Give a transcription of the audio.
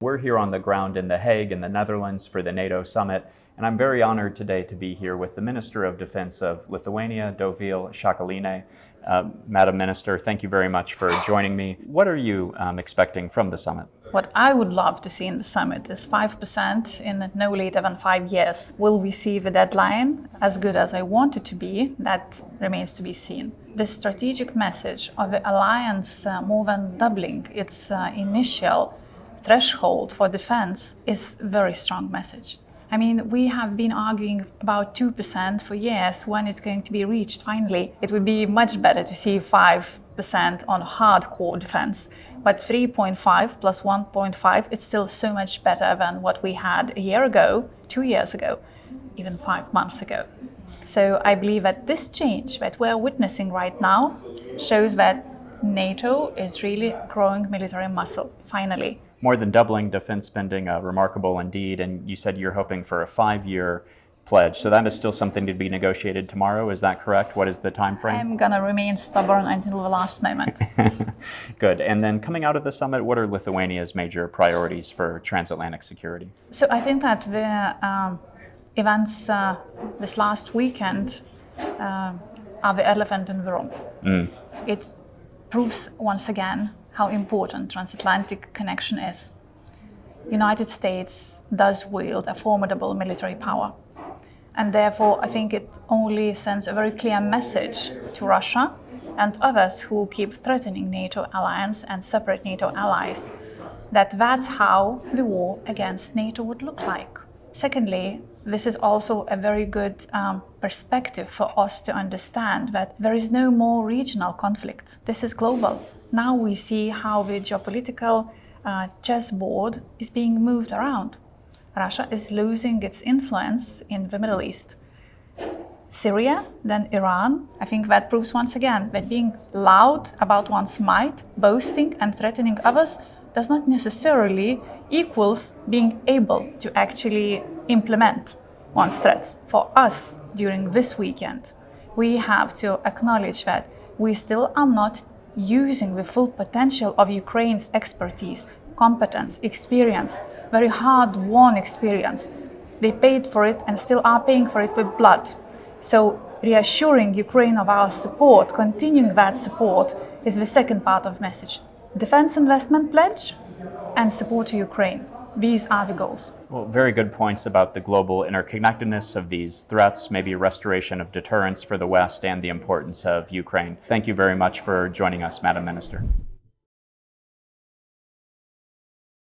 We're here on the ground in The Hague in the Netherlands for the NATO Summit, and I'm very honored today to be here with the Minister of Defense of Lithuania, Dovilė Šakalienė. Madam Minister, thank you very much for joining me. What are you expecting from the summit? What I would love to see in the summit is 5% in no later than 5 years. Will we see the deadline as good as I want it to be? That remains to be seen. The strategic message of the alliance more than doubling its initial threshold for defense is a very strong message. I mean, we have been arguing about 2% for years when it's going to be reached finally. It would be much better to see 5% on hardcore defense. But 3.5 plus 1.5, it's still so much better than what we had a year ago, 2 years ago, even 5 months ago. So I believe that this change that we're witnessing right now shows that NATO is really growing military muscle, finally. More than doubling defense spending, remarkable indeed, and you said you're hoping for a 5-year pledge. So that is still something to be negotiated tomorrow, is that correct? What is the time frame? I'm going to remain stubborn until the last moment. Good. And then coming out of the summit, what are Lithuania's major priorities for transatlantic security? So I think that the events this last weekend are the elephant in the room. So it proves once again how important transatlantic connection is. United States does wield a formidable military power. And therefore, I think it only sends a very clear message to Russia and others who keep threatening NATO alliance and separate NATO allies that that's how the war against NATO would look like. Secondly, this is also a very good perspective for us to understand that there is no more regional conflict. This is global. Now we see how the geopolitical chessboard is being moved around. Russia is losing its influence in the Middle East. Syria, then Iran, I think that proves once again that being loud about one's might, boasting and threatening others does not necessarily equals being able to actually implement one's threats. For us, during this weekend, we have to acknowledge that we still are not using the full potential of Ukraine's expertise, competence, experience, very hard-won experience. They paid for it and still are paying for it with blood. So reassuring Ukraine of our support, continuing that support, is the second part of the message. Defense investment pledge and support to Ukraine. These are the goals. Well, very good points about the global interconnectedness of these threats, maybe restoration of deterrence for the West, and the importance of Ukraine. Thank you very much for joining us, Madam Minister.